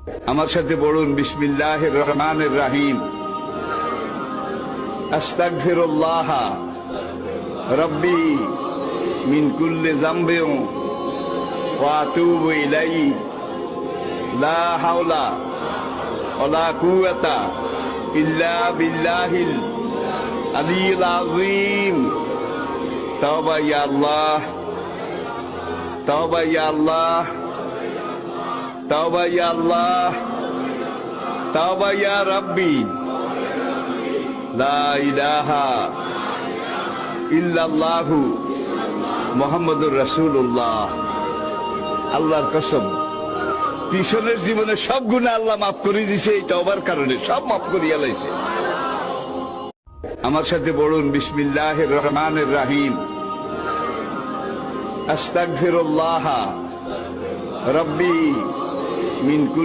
আমার সাথে পড়ুন বিসমিল্লাহির রহমানির রহিম। আস্তাগফিরুল্লাহ রব্বি মিন কুল্লি যামবিন ওয়া আতুবু ইলাইহি লা হাওলা ওয়ালা কুওয়াতা ইল্লা বিল্লাহিল আলিয়্যিল আযীম। তাওবা ইয়া আল্লাহ, তাওবা ইয়া আল্লাহ, তাওবা ইয়া আল্লাহ, তাওবা ইয়া রাব্বি, লা ইলাহা ইল্লাল্লাহু মুহাম্মাদুর রাসূলুল্লাহ। আল্লাহর কসম, পিছনের জীবনে সব গুনাহ আল্লাহ মাফ করে দিয়েছে এই তওবার কারণে, সব মাফ করিয়া লাইছে। আমার সাথে পড়ুন বিসমিল্লাহির রহমানির রহিম। আস্তাগফিরুল্লাহ রব্বি মিন কুল্লি